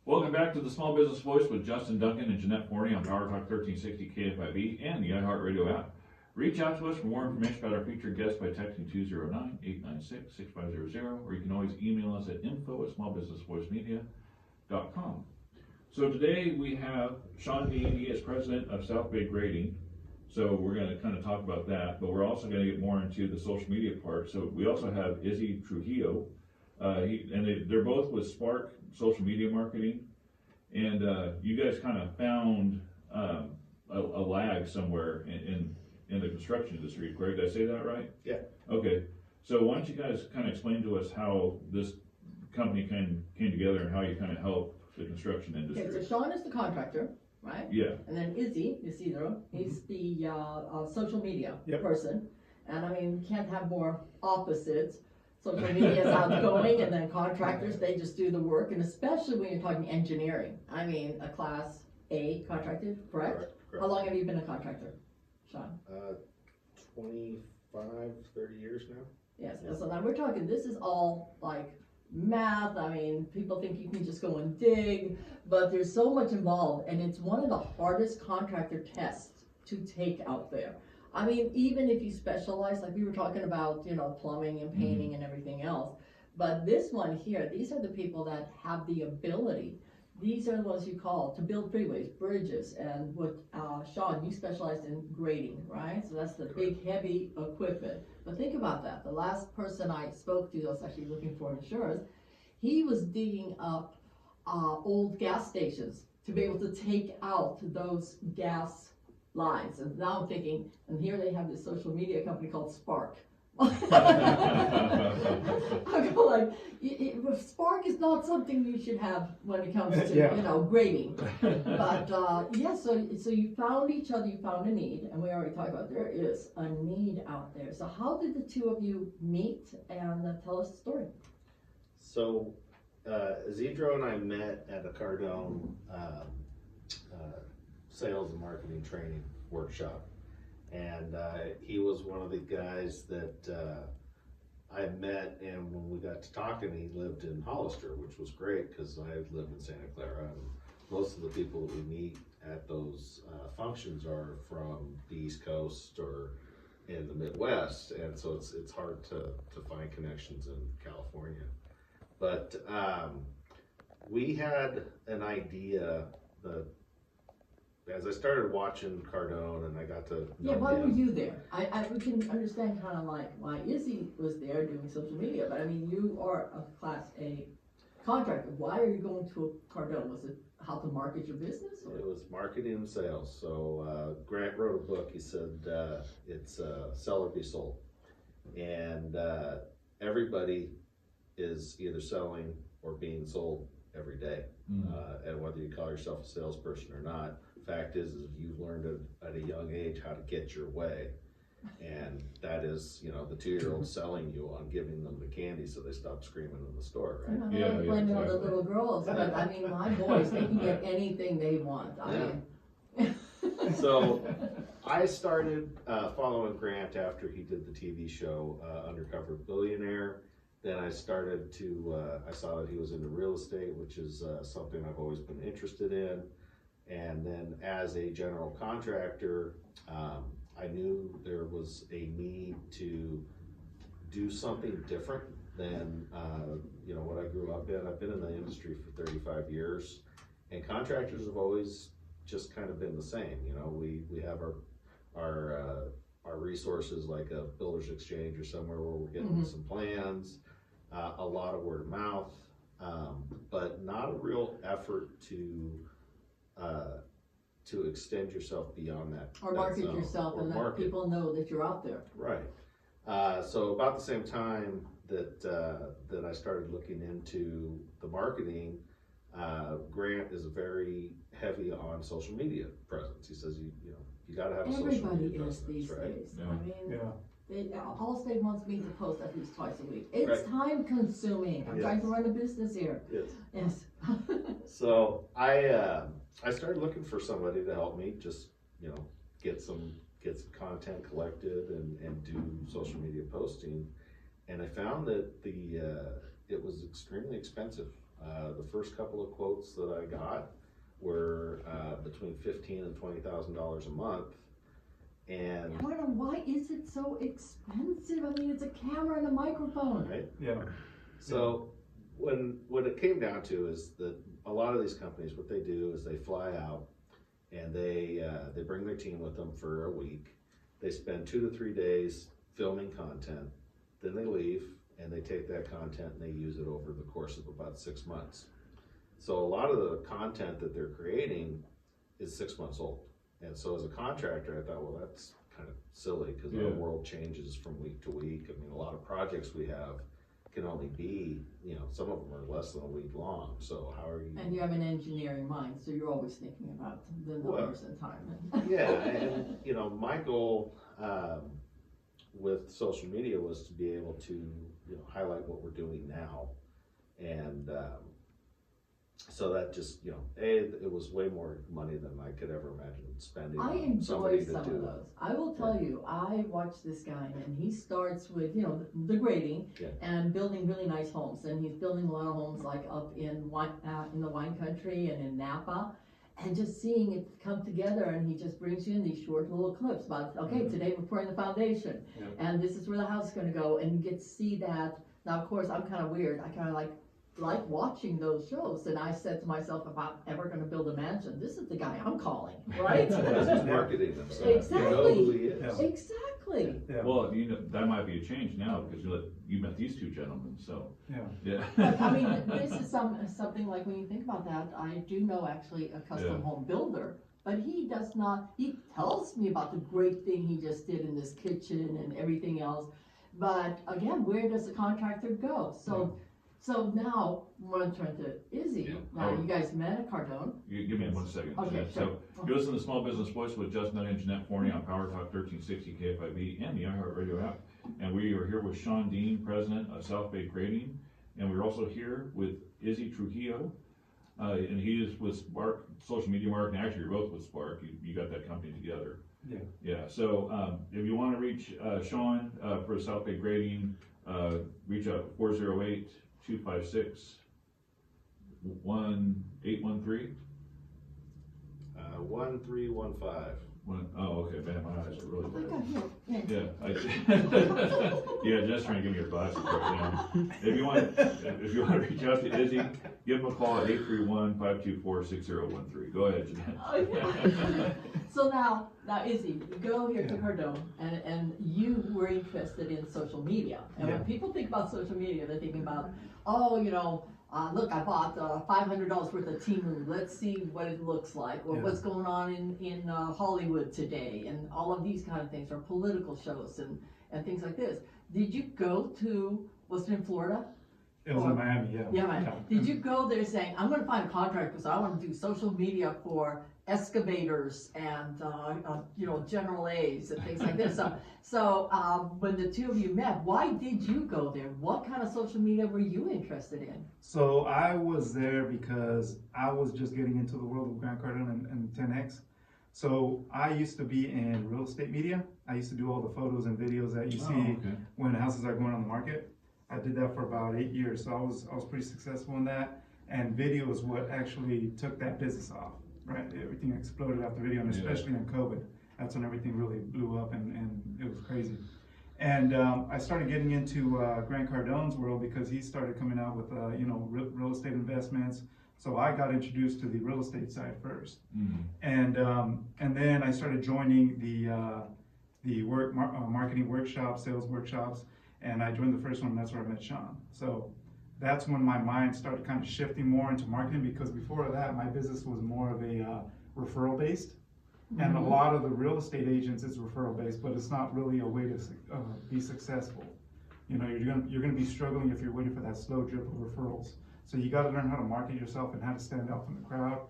Welcome back to the Small Business Voice with Justin Duncan and Jeanette Forney on Power Talk 1360 KFIV and the iHeartRadio app. Reach out to us for more information about our featured guests by texting 209-896-6500, or you can always email us at info@smallbusinessvoicemedia.com. So today we have Shawn Dean. He is president of South Bay Grading. So we're going to kind of talk about that, but we're also going to get more into the social media part. So we also have Izzy Trujillo. They're both with Sparq Social Media Marketing, and you guys kind of found a lag somewhere in the construction industry. Greg, did I say that right? Yeah. Okay. So why don't you guys kind of explain to us how this company came together and how you kind of help the construction industry? Okay, so Shawn is the contractor, right? Yeah. And then Isidro, he's the social media person. And I mean, can't have more opposites. Social media is outgoing, and then contractors, they just do the work. And especially when you're talking engineering. I mean, a Class A contractor, correct? Correct. How long have you been a contractor, Shawn? 25, 30 years now. Yes, so now we're talking, this is all like math. I mean, people think you can just go and dig, but there's so much involved, and it's one of the hardest contractor tests to take out there. I mean, even if you specialize, like we were talking about, you know, plumbing and painting and everything else, but this one here, these are the people that have the ability. These are the ones you call to build freeways, bridges, and what, Shawn, you specialized in grading, right? So that's the big, heavy equipment. But think about that. The last person I spoke to, I was actually looking for insurance, he was digging up old gas stations to be able to take out those gas lines. And now I'm thinking, and here they have this social media company called Sparq. I go like, Sparq is not something you should have when it comes to, you know, grading. But yeah, so you found each other, you found a need, and we already talked about there is a need out there. So how did the two of you meet, and tell us the story? So Isidro and I met at a Cardone sales and marketing training workshop. And he was one of the guys that I met, and when we got to talking, he lived in Hollister, which was great because I live in Santa Clara, and most of the people that we meet at those functions are from the East Coast or in the Midwest, and so it's hard to find connections in California. But we had an idea that as I started watching Cardone and I got to know why him, were you there? We can understand kind of like why Izzy was there doing social media, but I mean, you are a Class A contractor. Why are you going to a Cardone? Was it how to market your business? Or? It was marketing and sales. So Grant wrote a book. He said it's sell or be sold, and everybody is either selling or being sold every day. And whether you call yourself a salesperson or not, fact is you've learned at a young age how to get your way, and that is, you know, the 2-year-old selling you on giving them the candy so they stop screaming in the store, right? I don't blame all the little girls, but I mean, my boys, they can get anything they want. I mean. So I started following Grant after he did the TV show Undercover Billionaire. Then I started to, I saw that he was into real estate, which is something I've always been interested in. And then as a general contractor, I knew there was a need to do something different than you know, what I grew up in. I've been in the industry for 35 years, and contractors have always just kind of been the same. You know, we have our resources like a builder's exchange or somewhere where we're getting some plans, a lot of word of mouth, but not a real effort to extend yourself beyond that. Or market yourself and let people know that you're out there. Right. So about the same time that I started looking into the marketing, Grant is very heavy on social media presence. He says you got to have a social media presence. Everybody is these days. Yeah. I mean, Allstate wants me to post at least twice a week. It's time consuming. I'm trying to run a business here. Yes. So I started looking for somebody to help me just, you know, get some content collected and do social media posting. And I found that it was extremely expensive The first couple of quotes that I got were between $15,000 and $20,000 a month. And I wonder, why is it so expensive? I mean, it's a camera and a microphone. right? Yeah. So what it came down to is that a lot of these companies, what they do is they fly out and they bring their team with them for a week. They spend 2 to 3 days filming content, then they leave and they take that content and they use it over the course of about 6 months. So a lot of the content that they're creating is 6 months old. And so as a contractor, I thought, well, that's kind of silly because our world changes from week to week. I mean, a lot of projects we have can only be, some of them are less than a week long. So how are you? And you have an engineering mind, so you're always thinking about the numbers and time. Yeah, and my goal with social media was to be able to highlight what we're doing now, and so that just it was way more money than I could ever imagine spending. I on enjoy somebody to some do. of those. I will tell you, I watch this guy and he starts with, the grading and building really nice homes. And he's building a lot of homes like up in the wine country and in Napa. And just seeing it come together, and he just brings you in these short little clips about, okay, today we're pouring the foundation, and this is where the house is gonna go, and you get to see that. Now, of course, I'm kind of weird. I kind of like watching those shows, and I said to myself, if I'm ever gonna build a mansion, this is the guy I'm calling, right? This is marketing himself. Exactly. You know who he is. Exactly. Yeah. Well, that might be a change now because you met these two gentlemen, so. Yeah. But I mean, this is something like when you think about that, I do know actually a custom home builder, but he does not, he tells me about the great thing he just did in this kitchen and everything else. But again, where does the contractor go? So now we're going to turn to Izzy. Now you guys met at Cardone. You give me 1 second. Okay, Jeanette. sure. So you listen to Small Business Voice with Justin and Jeanette Forney on Power Talk 1360 KFIV and the iHeartRadio app. And we are here with Shawn Dean, president of South Bay Grading. And we're also here with Izzy Trujillo. And he is with Sparq Social Media Marketing. Actually, you're both with Sparq. You got that company together. Yeah. Yeah. So if you want to reach Shawn for South Bay Grading, reach out 408 256 1813. 1315. Okay, man, my eyes are really I bad. think I hear. Yeah, just trying to give me your glasses. If you want to reach out to Izzy, give him a call at 831-524-6013. Go ahead, Jeanette. So now Izzy, you go here to Cardone, and you were interested in social media. And when people think about social media, they're thinking about, look, I bought $500 worth of Timu. Let's see what it looks like, or what's going on in Hollywood today, and all of these kind of things, or political shows and things like this. Did you go to, was it in Florida? It was in Miami, yeah. Yeah, Miami. Did you go there saying, I'm going to find a contractor because I want to do social media for excavators and General A's and things like this. So when the two of you met, why did you go there? What kind of social media were you interested in? So I was there because I was just getting into the world of Grant Cardone and 10X. So I used to be in real estate media. I used to do all the photos and videos that you see when houses are going on the market. I did that for about 8 years, so I was pretty successful in that. And video is what actually took that business off, right? Everything exploded after video, and especially in COVID. That's when everything really blew up, and it was crazy. And I started getting into Grant Cardone's world because he started coming out with real estate investments. So I got introduced to the real estate side first, and then I started joining the marketing workshops, sales workshops. And I joined the first one, and that's where I met Shawn. So that's when my mind started kind of shifting more into marketing, because before that, my business was more of a referral based. And a lot of the real estate agents is referral based, but it's not really a way to be successful. You're gonna be struggling if you're waiting for that slow drip of referrals. So you got to learn how to market yourself and how to stand out from the crowd,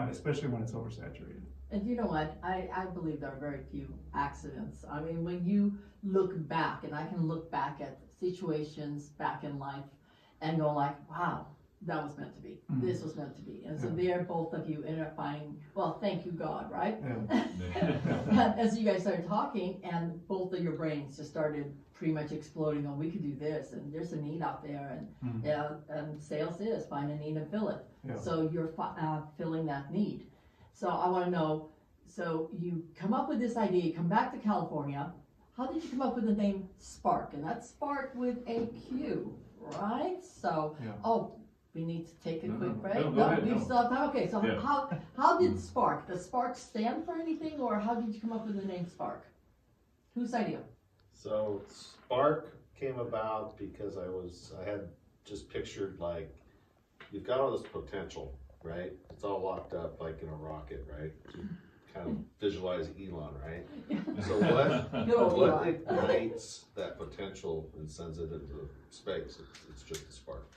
especially when it's oversaturated. And you know what? I believe there are very few accidents. I mean, when you look back, and I can look back at situations back in life and go like, wow, that was meant to be. Mhm. This was meant to be. And so Yeah. there, both of you ended up finding, well, thank you God, right? Yeah. But as you guys started talking, and both of your brains just started pretty much exploding, oh, we could do this, and there's a need out there, and Mhm. yeah, and sales is find a need and fill it. Yeah. So you're filling that need. So I wanna know, so you come up with this idea, you come back to California, how did you come up with the name Sparq? And that's Sparq with a Q, right? So, Yeah. oh, we need to take a No, quick no. break? No, go ahead, we no. still have time, okay, so Yeah. how did Sparq, does Sparq stand for anything, or how did you come up with the name Sparq? Whose idea? So Sparq came about because I had just pictured like, you've got all this potential, right? It's all locked up like in a rocket, right? You kind of visualize Elon, right? So Good old what Elon. ignites that potential and sends it into space? It's just a spark.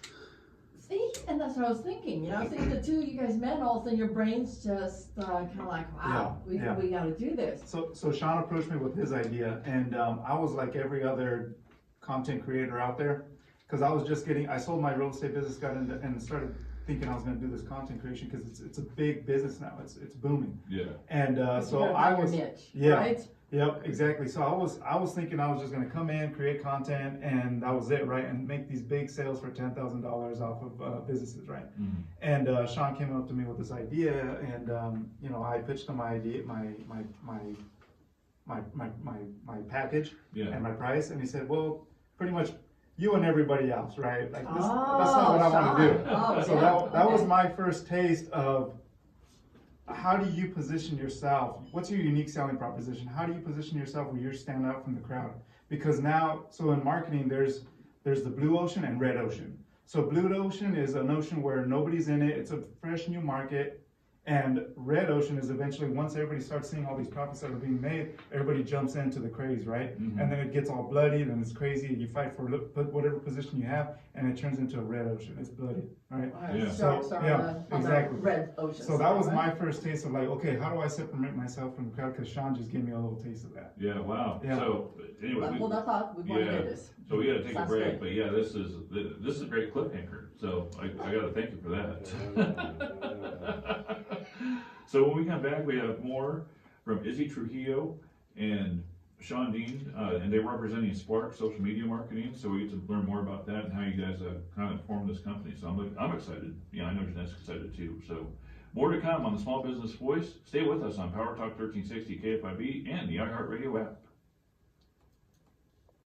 See, and that's what I was thinking, you know, I was thinking the two of you guys met, all of a sudden your brains just kinda like, wow, Yeah. we gotta do this. So Shawn approached me with his idea, and I was like every other content creator out there, because I sold my real estate business, got into, and started thinking I was going to do this content creation because it's a big business now. It's booming. Yeah. And But so you gotta I find your was, niche, yeah. right? Yep, exactly. So I was thinking I was just going to come in, create content, and that was it, right? And make these big sales for $10,000 off of businesses, right? Mhm. And Shawn came up to me with this idea, and you know, I pitched him my idea, my package Yeah. and my price, and he said, well, pretty much you and everybody else, right? Like this, Oh, that's not what I want to do. Shawn. Oh, So yeah, that was okay. my first taste of how do you position yourself? What's your unique selling proposition? How do you position yourself where you stand out from the crowd? Because now, so in marketing, there's the blue ocean and red ocean. So blue ocean is an ocean where nobody's in it. It's a fresh new market. And red ocean is eventually, once everybody starts seeing all these profits that are being made, everybody jumps into the craze, right? Mhm. And then it gets all bloody, and it's crazy, and you fight for whatever position you have, and it turns into a red ocean. It's bloody, right? Yeah. Start So, on yeah, the exactly. red ocean. So that was right? my first taste of like, okay, how do I separate myself from the crowd? Because Shawn just gave me a little taste of that. Yeah, wow. Yeah. So, anyway, But hold that thought, we wanna yeah. hear this. so we gotta take a Sounds break, good. but yeah, this is a great cliffhanger, so I gotta thank you for that. So when we come back, we have more from Izzy Trujillo and Shawn Dean, and they're representing Sparq Social Media Marketing, so we get to learn more about that and how you guys kind of formed this company. So I'm excited. Yeah, I know Jeanette's excited too. So more to come on the Small Business Voice. Stay with us on Power Talk 1360 KFIB and the iHeartRadio app.